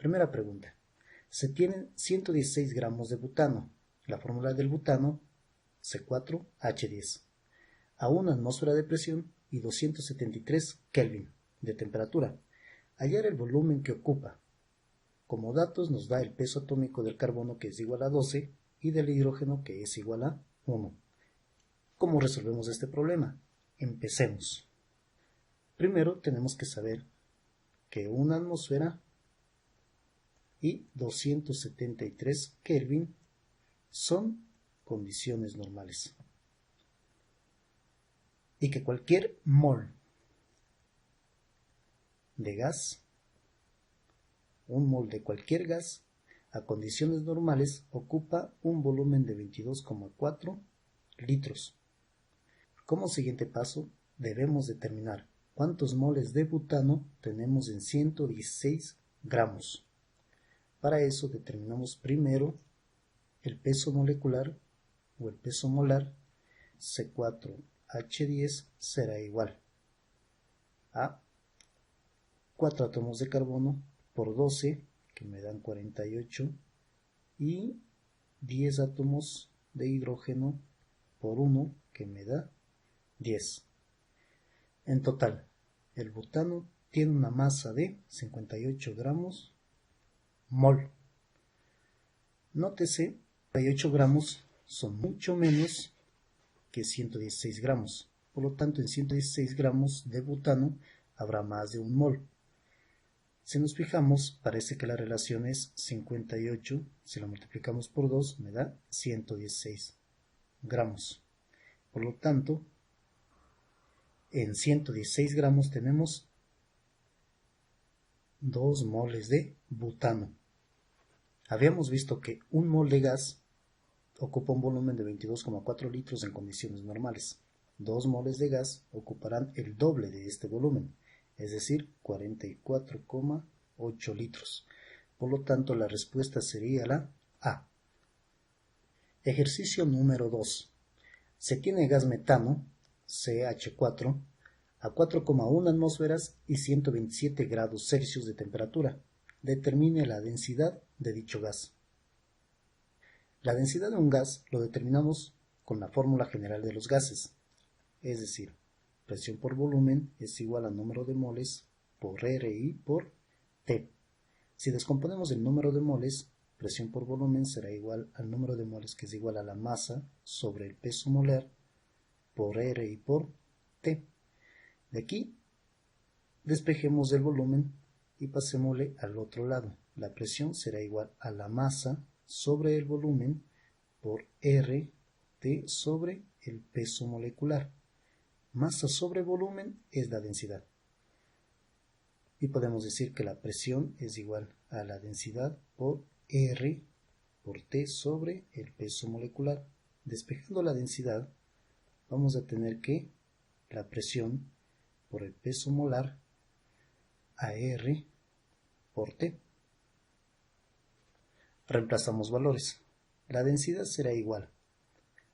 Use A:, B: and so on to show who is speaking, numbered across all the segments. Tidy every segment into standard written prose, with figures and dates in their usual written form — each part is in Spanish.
A: Primera pregunta. Se tienen 116 gramos de butano. La fórmula del butano, C4H10, a 1 atmósfera de presión y 273 Kelvin de temperatura. Hallar el volumen que ocupa. Como datos nos da el peso atómico del carbono, que es igual a 12, y del hidrógeno, que es igual a 1. ¿Cómo resolvemos este problema? Empecemos. Primero tenemos que saber que una atmósfera y 273 Kelvin son condiciones normales, y que cualquier mol de gas, un mol de cualquier gas a condiciones normales, ocupa un volumen de 22,4 litros. Como siguiente paso, debemos determinar cuántos moles de butano tenemos en 116 gramos. Para eso determinamos primero el peso molecular o el peso molar. C4H10 será igual a 4 átomos de carbono por 12, que me dan 48, y 10 átomos de hidrógeno por 1, que me da 10. En total, el butano tiene una masa de 58 gramos mol. Nótese, 58 gramos son mucho menos que 116 gramos. Por lo tanto, en 116 gramos de butano habrá más de un mol. Si nos fijamos, parece que la relación es 58, si la multiplicamos por 2 me da 116 gramos. Por lo tanto, en 116 gramos tenemos 2 moles de butano. Habíamos visto que un mol de gas ocupa un volumen de 22,4 litros en condiciones normales. 2 moles de gas ocuparán el doble de este volumen, es decir, 44,8 litros. Por lo tanto, la respuesta sería la A. Ejercicio número 2. Se tiene gas metano, CH4, a 4,1 atmósferas y 127 grados Celsius de temperatura. Determine la densidad de dicho gas. La densidad de un gas lo determinamos con la fórmula general de los gases, es decir, presión por volumen es igual al número de moles por RI por T. Si descomponemos el número de moles, presión por volumen será igual al número de moles, que es igual a la masa sobre el peso molar por RI por T. De aquí despejemos el volumen y pasémosle al otro lado. La presión será igual a la masa sobre el volumen por RT sobre el peso molecular. Masa sobre volumen es la densidad. Y podemos decir que la presión es igual a la densidad por R por T sobre el peso molecular. Despejando la densidad, vamos a tener que la presión por el peso molar a R por T. Reemplazamos valores. La densidad será igual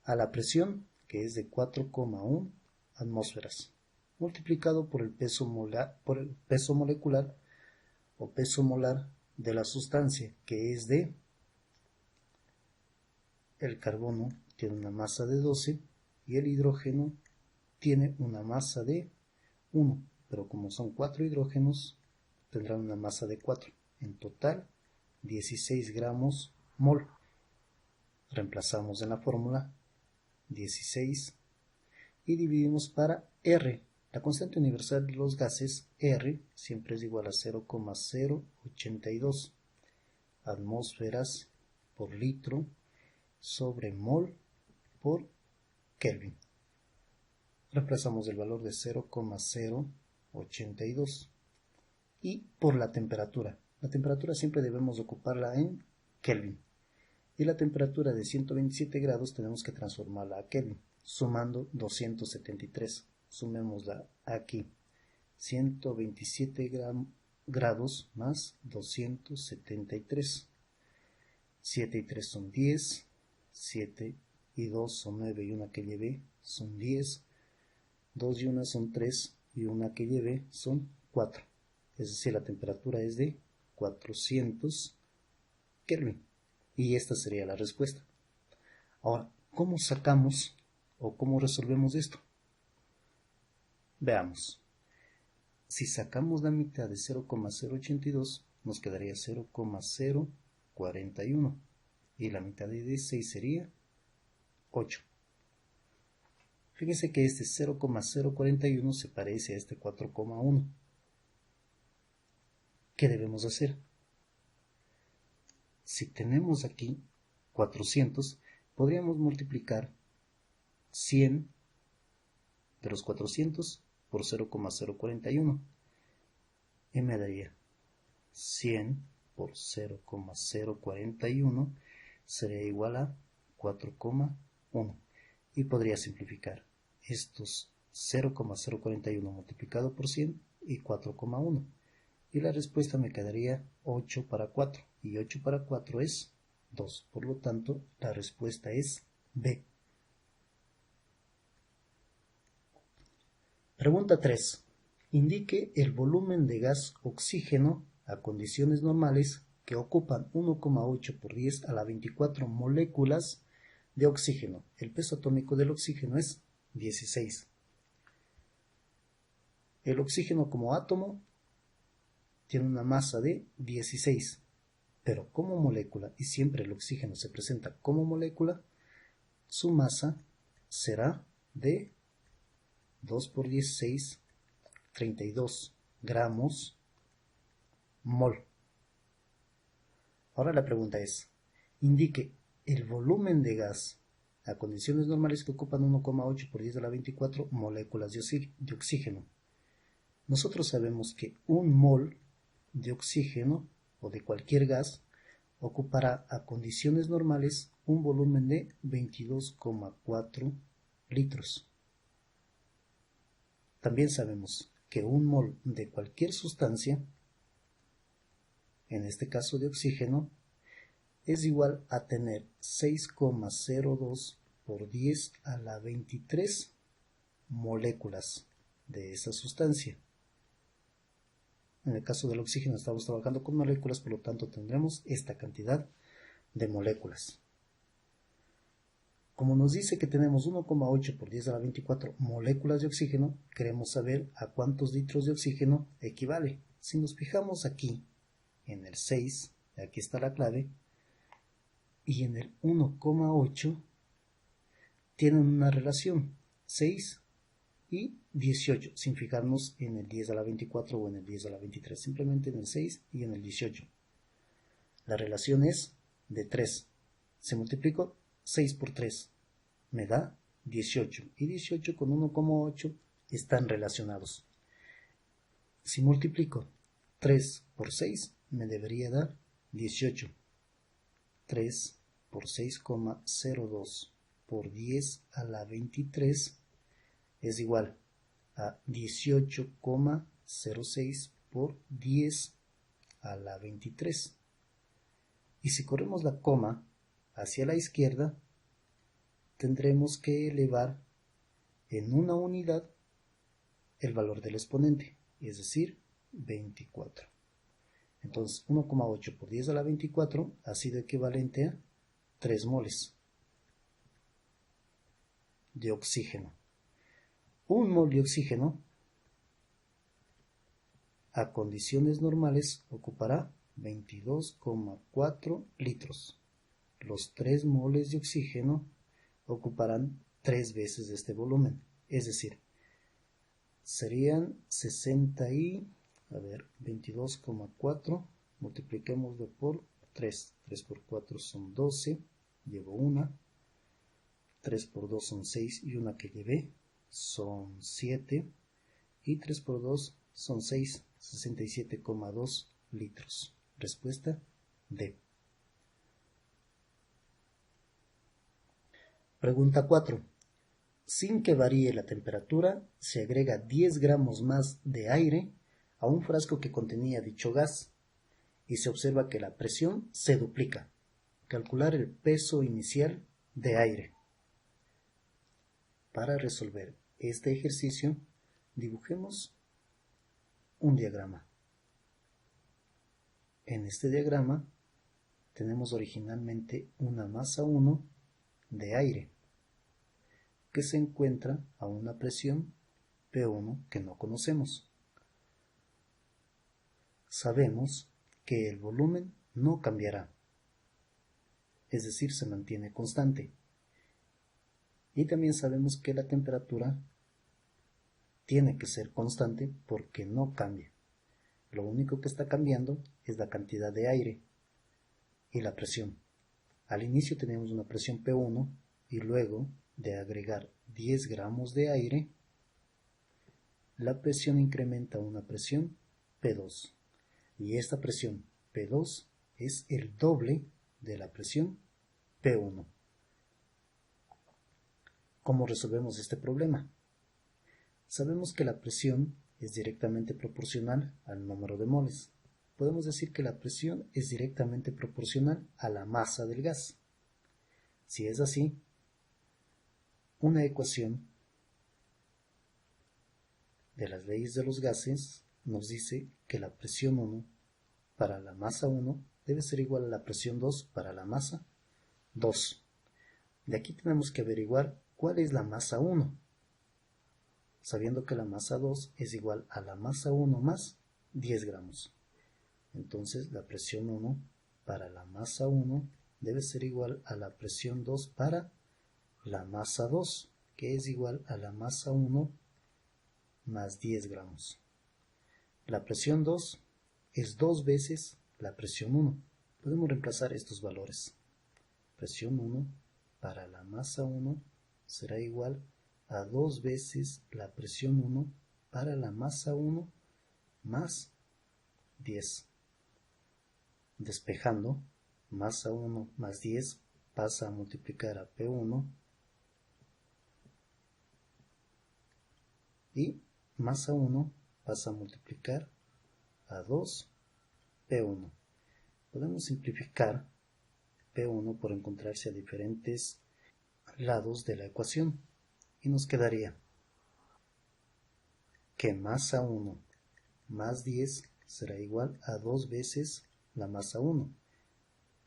A: a la presión, que es de 4,1 atmósferas, multiplicado por el peso molecular o peso molar de la sustancia, que es de el carbono tiene una masa de 12 y el hidrógeno tiene una masa de 1, pero como son 4 hidrógenos tendrán una masa de 4. En total 16 gramos mol. Reemplazamos en la fórmula 16 y dividimos para R. La constante universal de los gases, R, siempre es igual a 0,082 atmósferas por litro sobre mol por Kelvin. Reemplazamos el valor de 0,082 y por la temperatura. La temperatura siempre debemos ocuparla en Kelvin. Y la temperatura de 127 grados tenemos que transformarla a Kelvin, sumando 273. Sumémosla aquí. 127 grados más 273. 7 y 3 son 10. 7 y 2 son 9 y una que llevé son 10. 2 y 1 son 3 y una que llevé son 4. Es decir, la temperatura es de 400 Kelvin. Y esta sería la respuesta. Ahora, ¿cómo sacamos o cómo resolvemos esto? Veamos. Si sacamos la mitad de 0,082, nos quedaría 0,041. Y la mitad de 16 sería 8. Fíjense que este 0,041 se parece a este 4,1. ¿Qué debemos hacer? Si tenemos aquí 400, podríamos multiplicar 100 de los 400 por 0,041 y me daría 100 por 0,041 sería igual a 4,1 y podría simplificar estos 0,041 multiplicado por 100 y 4,1 y la respuesta me quedaría 8 para 4 y 8 para 4 es 2, por lo tanto la respuesta es B. Pregunta 3. Indique el volumen de gas oxígeno a condiciones normales que ocupan 1,8 por 10 a la 24 moléculas de oxígeno. El peso atómico del oxígeno es 16. El oxígeno como átomo tiene una masa de 16, pero como molécula, y siempre el oxígeno se presenta como molécula, su masa será de 2 por 16, 32 gramos mol. Ahora la pregunta es, indique el volumen de gas a condiciones normales que ocupan 1,8 por 10 a la 24 moléculas de oxígeno. Nosotros sabemos que un mol de oxígeno o de cualquier gas ocupará a condiciones normales un volumen de 22,4 litros. También sabemos que un mol de cualquier sustancia, en este caso de oxígeno, es igual a tener 6,02 por 10 a la 23 moléculas de esa sustancia. En el caso del oxígeno estamos trabajando con moléculas, por lo tanto tendremos esta cantidad de moléculas. Como nos dice que tenemos 1,8 por 10 a la 24 moléculas de oxígeno, queremos saber a cuántos litros de oxígeno equivale. Si nos fijamos aquí en el 6, aquí está la clave, y en el 1,8 tienen una relación 6 y 18, sin fijarnos en el 10 a la 24 o en el 10 a la 23, simplemente en el 6 y en el 18. La relación es de 3. Si multiplico 6 por 3 me da 18 y 18 con 1,8 están relacionados. Si multiplico 3 por 6 me debería dar 18. 3 por 6,02 por 10 a la 23 es igual a 18,06 por 10 a la 23. Y si corremos la coma hacia la izquierda, tendremos que elevar en una unidad el valor del exponente, es decir, 24. Entonces 1,8 por 10 a la 24 ha sido equivalente a 3 moles de oxígeno. Un mol de oxígeno a condiciones normales ocupará 22,4 litros. Los 3 moles de oxígeno ocuparán 3 veces este volumen, es decir, serían 22,4, multipliquémoslo por 3, 3 por 4 son 12, llevo una, 3 por 2 son 6 y una que llevé son 7, y 3 por 2 son 6, 67,2 litros. Respuesta D. Pregunta 4. Sin que varíe la temperatura, se agrega 10 gramos más de aire a un frasco que contenía dicho gas y se observa que la presión se duplica. Calcular el peso inicial de aire. Para resolver este ejercicio, dibujemos un diagrama. En este diagrama tenemos originalmente una masa 1 de aire que se encuentra a una presión P1 que no conocemos. Sabemos que el volumen no cambiará, es decir, se mantiene constante. Y también sabemos que la temperatura tiene que ser constante porque no cambia. Lo único que está cambiando es la cantidad de aire y la presión. Al inicio tenemos una presión P1 y luego de agregar 10 gramos de aire, la presión incrementa a una presión P2. Y esta presión P2 es el doble de la presión P1. ¿Cómo resolvemos este problema? Sabemos que la presión es directamente proporcional al número de moles. Podemos decir que la presión es directamente proporcional a la masa del gas. Si es así, una ecuación de las leyes de los gases nos dice que la presión 1 para la masa 1 debe ser igual a la presión 2 para la masa 2. De aquí tenemos que averiguar cuál es la masa 1, sabiendo que la masa 2 es igual a la masa 1 más 10 gramos. Entonces la presión 1 para la masa 1 debe ser igual a la presión 2 para la masa 2, que es igual a la masa 1 más 10 gramos. La presión 2 es 2 veces la presión 1. Podemos reemplazar estos valores. Presión 1 para la masa 1 será igual a 2 veces la presión 1 para la masa 1 más 10. Despejando, masa 1 más 10 pasa a multiplicar a P1 y masa 1 pasa a multiplicar a 2 P1. Podemos simplificar P1 por encontrarse a diferentes lados de la ecuación y nos quedaría que masa 1 más 10 será igual a 2 veces la masa 1.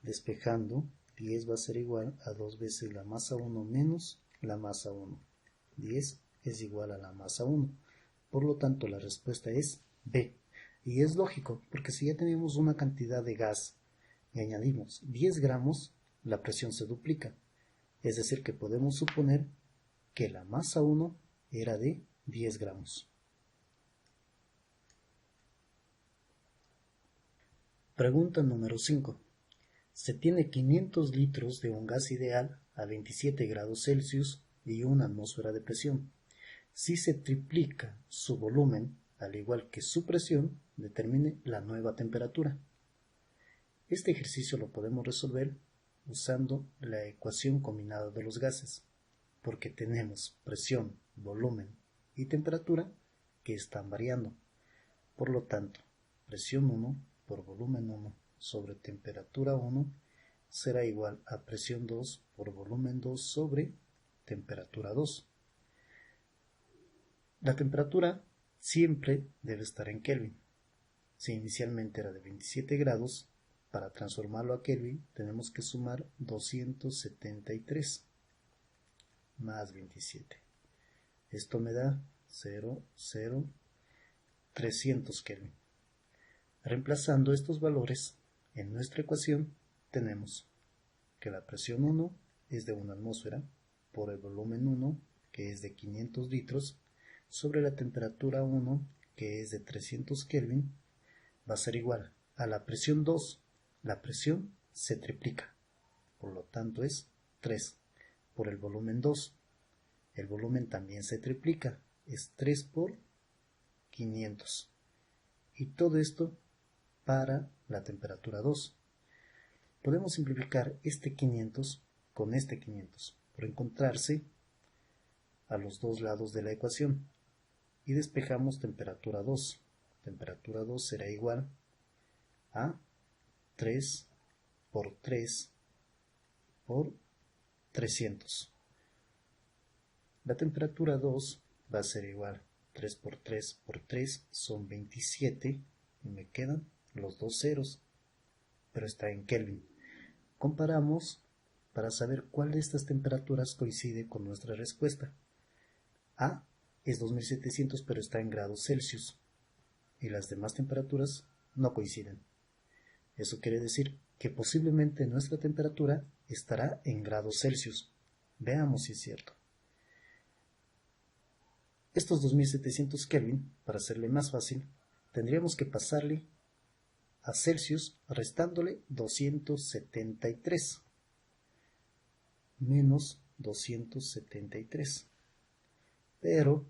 A: Despejando, 10 va a ser igual a 2 veces la masa 1 menos la masa 1. 10 es igual a la masa 1. Por lo tanto, la respuesta es B. Y es lógico, porque si ya tenemos una cantidad de gas y añadimos 10 gramos, la presión se duplica. Es decir, que podemos suponer que la masa 1 era de 10 gramos. Pregunta número 5. Se tiene 500 litros de un gas ideal a 27 grados Celsius y una atmósfera de presión. Si se triplica su volumen, al igual que su presión, determine la nueva temperatura. Este ejercicio lo podemos resolver usando la ecuación combinada de los gases, porque tenemos presión, volumen y temperatura que están variando. Por lo tanto, presión 1 por volumen 1 sobre temperatura 1 será igual a presión 2 por volumen 2 sobre temperatura 2. La temperatura siempre debe estar en Kelvin. Si inicialmente era de 27 grados, para transformarlo a Kelvin tenemos que sumar 273 más 27. Esto me da 300 Kelvin. Reemplazando estos valores en nuestra ecuación, tenemos que la presión 1 es de 1 atmósfera por el volumen 1, que es de 500 litros, sobre la temperatura 1, que es de 300 Kelvin, va a ser igual a la presión 2. La presión se triplica, por lo tanto es 3 por el volumen 2. El volumen también se triplica, es 3 por 500. Y todo esto para la temperatura 2. Podemos simplificar este 500 con este 500 por encontrarse a los dos lados de la ecuación. Y despejamos temperatura 2. Temperatura 2 será igual a 3 por 3 por 300. La temperatura 2 va a ser igual 3 por 3 por 3 son 27 y me quedan los dos ceros pero está en Kelvin. Comparamos para saber cuál de estas temperaturas coincide con nuestra respuesta. A es 2700 pero está en grados Celsius y las demás temperaturas no coinciden. Eso quiere decir que posiblemente nuestra temperatura estará en grados Celsius. Veamos si es cierto. Estos 2700 Kelvin, para hacerle más fácil, tendríamos que pasarle a Celsius restándole 273 menos 273. Pero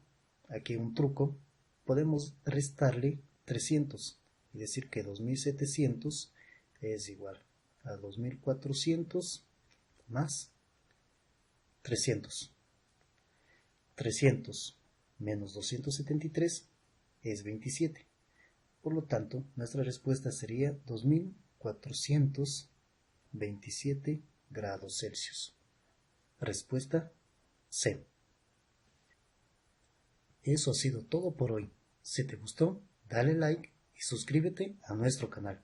A: aquí hay un truco, podemos restarle 300 y decir que 2700 es igual a 2400 más 300. 300 menos 273 es 27. Por lo tanto, nuestra respuesta sería 2427 grados Celsius. Respuesta C. Eso ha sido todo por hoy. Si te gustó, dale like y suscríbete a nuestro canal.